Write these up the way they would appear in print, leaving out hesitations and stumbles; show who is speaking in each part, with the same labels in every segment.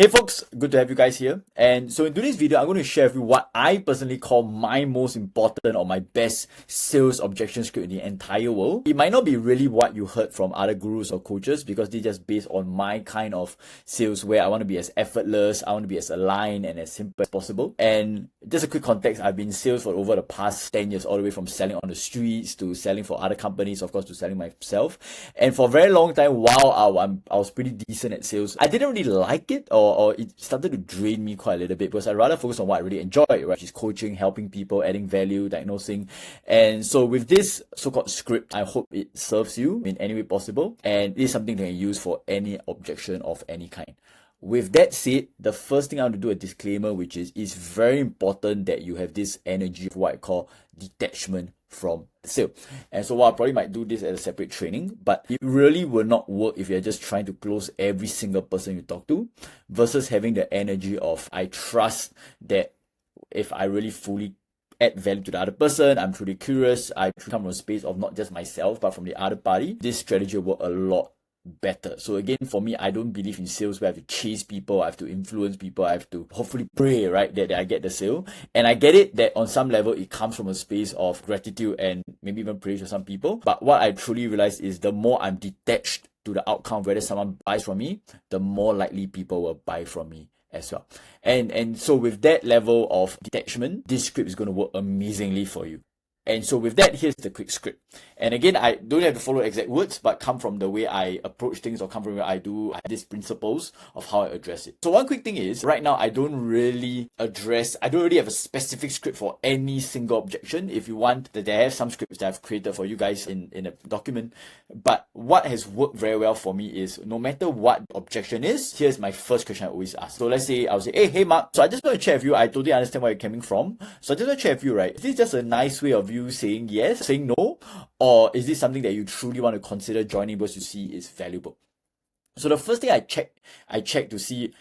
Speaker 1: Hey folks, good to have you guys here. And so in today's video, I'm going to share with you what I personally call my most important or my best sales objection script in the entire world. It might not be really what you heard from other gurus or coaches because they're just based on my kind of sales where I want to be as effortless, I want to be as aligned and as simple as possible. And just a quick context, I've been in sales for over the past 10 years, all the way from selling on the streets to selling for other companies, of course, to selling myself. And for a very long time, while I was pretty decent at sales, I didn't really like it or it started to drain me quite a little bit because I rather focus on what I really enjoy, right? Which is coaching, helping people, adding value, diagnosing. And so with this so-called script, I hope it serves you in any way possible. And it is something that you can use for any objection of any kind. With that said, the first thing I want to do a disclaimer, which is it's very important that you have this energy of what I call detachment from the sale. And so while I probably might do this as a separate training, but it really will not work if you're just trying to close every single person you talk to versus having the energy of I trust that if I really fully add value to the other person, I'm truly curious, I come from a space of not just myself but from the other party, this strategy will work a lot better. So again, for me, I don't believe in sales where I have to chase people, I have to influence people, I have to hopefully pray, right, that I get the sale. And I get it that on some level, it comes from a space of gratitude and maybe even praise for some people. But what I truly realize is the more I'm detached to the outcome, whether someone buys from me, the more likely people will buy from me as well. And so with that level of detachment, this script is going to work amazingly for you. And so with that, here's the quick script. And again, I don't have to follow exact words, but come from the way I approach things or come from where I have these principles of how I address it. So one quick thing is, right now, I don't really have a specific script for any single objection. If you want, that I have some scripts that I've created for you guys in a document. But what has worked very well for me is no matter what the objection is, here's my first question I always ask. So let's say I'll say, hey Mark, so I just want to check with you. I totally understand where you're coming from. So I just want to check with you, right? Is this just a nice way of you saying yes, saying no? Or is this something that you truly want to consider joining because you see is valuable? So the first thing I check to see,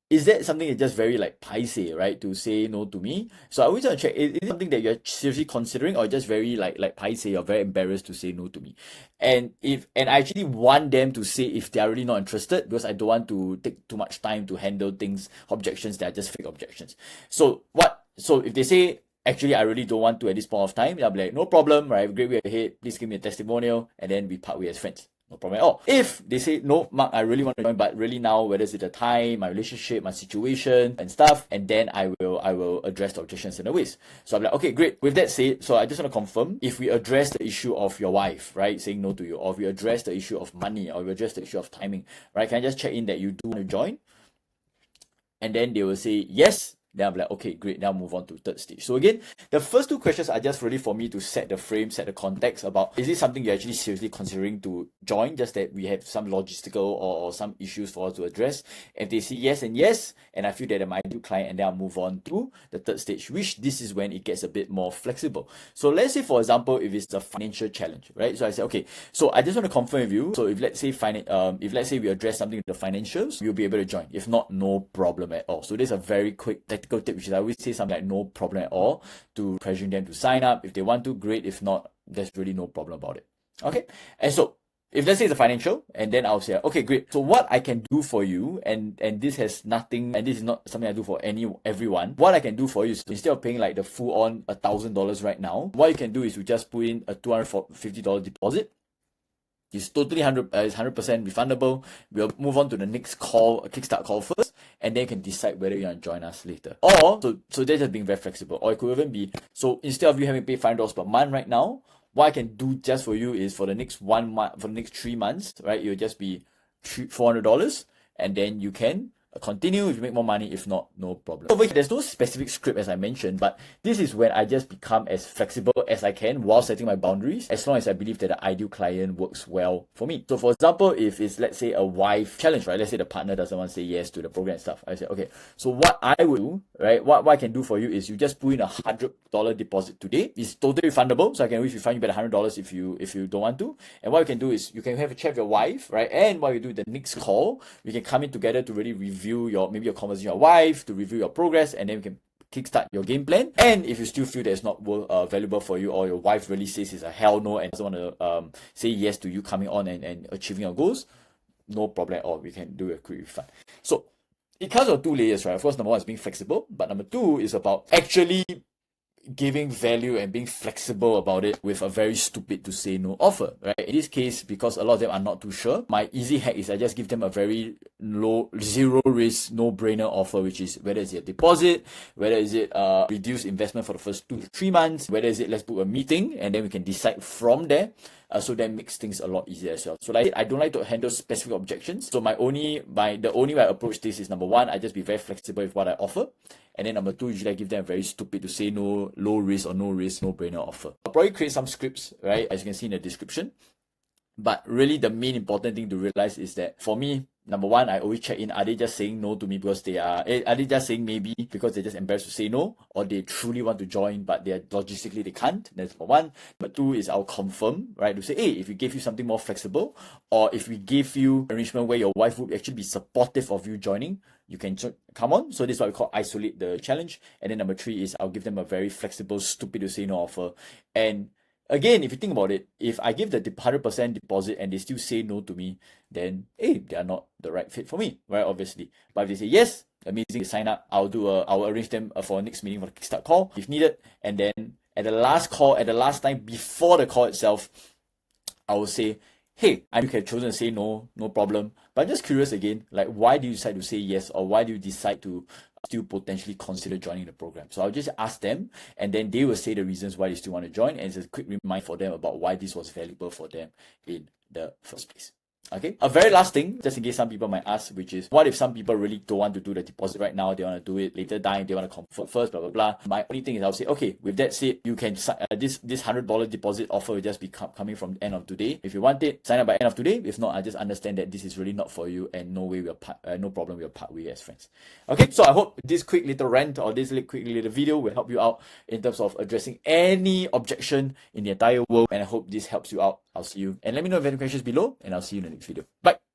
Speaker 1: is that something that's just very like paise, right? To say no to me. So I always want to check, is it something that you're seriously considering or just very like paise or very embarrassed to say no to me? And I actually want them to say if they are really not interested because I don't want to take too much time to handle things, objections that are just fake objections. So if they say, actually, I really don't want to at this point of time, I'll be like, no problem, right? Great way ahead. Please give me a testimonial. And then we part way as friends. No problem at all. If they say, no, Mark, I really want to join, but really now, whether it's the time, my relationship, my situation and stuff, and then I will address the objections in the ways. So I'm like, okay, great. With that said, so I just want to confirm, if we address the issue of your wife, right, saying no to you, or if we address the issue of money, or we address the issue of timing, right, can I just check in that you do want to join? And then they will say, yes. Then I'm like, okay, great. Now move on to third stage. So again, the first two questions are just really for me to set the frame, set the context about, is this something you're actually seriously considering to join? Just that we have some logistical or some issues for us to address. If they say yes and yes, and I feel that I'm my ideal client, and then I'll move on to the third stage, which this is when it gets a bit more flexible. So let's say, for example, if it's a financial challenge, right? So I say, okay, so I just want to confirm with you. So if let's say we address something with the financials, you'll be able to join. If not, no problem at all. So this is a very quick tip, which is I always say something like no problem at all to pressuring them to sign up. If they want to, great. If not, there's really no problem about it. Okay. And so if let's say it's a financial, and then I'll say, okay, great. So what I can do for you, and this has nothing, and this is not something I do for everyone. What I can do for you is instead of paying like the full on $1,000 right now, what you can do is you just put in a $250 deposit. It's totally 100% refundable. We'll move on to the next call, a kickstart call first, and then you can decide whether you want to join us later. Or, so that's just being very flexible. Or it could even be, so instead of you having to pay $5 per month right now, what I can do just for you is for the next 1 month, for the next 3 months, right, it'll just be $400, and then you can continue if you make more money. If not, no problem. Over here, there's no specific script as I mentioned, but this is when I just become as flexible as I can while setting my boundaries, as long as I believe that the ideal client works well for me. So for example, if it's, let's say, a wife challenge, right? Let's say the partner doesn't want to say yes to the program and stuff. I say, okay, so what I would do, right? What I can do for you is you just put in $100 deposit today. It's totally refundable, so I can always refund you back $100 if you don't want to. And what you can do is you can have a chat with your wife, right? And what you do the next call, we can come in together to really review maybe your conversation with your wife, to review your progress, and then we can kickstart your game plan. And if you still feel that it's not valuable for you, or your wife really says it's a hell no and doesn't want to say yes to you coming on and achieving your goals, no problem at all. We can do a quick refund. So it comes with 2 layers, right? Of course, number 1 is being flexible, but number 2 is about actually giving value and being flexible about it with a very stupid to say no offer, right? In this case, because a lot of them are not too sure, my easy hack is I just give them a very low, zero risk, no brainer offer, which is whether it's a deposit, whether is it reduced investment for the first 2 to 3 months, whether is it let's book a meeting and then we can decide from there. So that makes things a lot easier as well. So like I don't like to handle specific objections. So the only way I approach this is number 1, I just be very flexible with what I offer. And then number 2, usually I give them a very stupid to say no, low risk or no risk, no brainer offer. I'll probably create some scripts, right? As you can see in the description. But really the main important thing to realize is that for me, number 1, I always check in, are they just saying no to me because are they just saying maybe because they're just embarrassed to say no, or they truly want to join but they logistically they can't? That's number 1. But 2 is I'll confirm, right, to say, hey, if we give you something more flexible, or if we give you arrangement where your wife would actually be supportive of you joining, you can come on. So this is what we call isolate the challenge. And then number 3 is I'll give them a very flexible, stupid to say no offer. And again, if you think about it, if I give the 100% deposit and they still say no to me, then hey, they are not the right fit for me, right? Obviously. But if they say yes, amazing, they sign up, I'll arrange them for a next meeting for the Kickstart call if needed. And then at the last call, at the last time before the call itself, I will say, hey, I could have chosen to say no, no problem. But I'm just curious again, like why do you decide to say yes, or why do you decide to still potentially consider joining the program? So I'll just ask them, and then they will say the reasons why they still want to join, and it's a quick reminder for them about why this was valuable for them in the first place. Okay, a very last thing, just in case some people might ask, which is, what if some people really don't want to do the deposit right now, they want to do it later down, they want to convert first, blah, blah, blah. My only thing is I'll say, okay, with that said, you can, this $100 deposit offer will just be coming from the end of today. If you want it, sign up by end of today. If not, I just understand that this is really not for you, and no problem, we'll part way as friends. Okay, so I hope this quick little rant or this quick little video will help you out in terms of addressing any objection in the entire world, and I hope this helps you out. I'll see you, and let me know if you have any questions below, and I'll see you in the next video. Bye.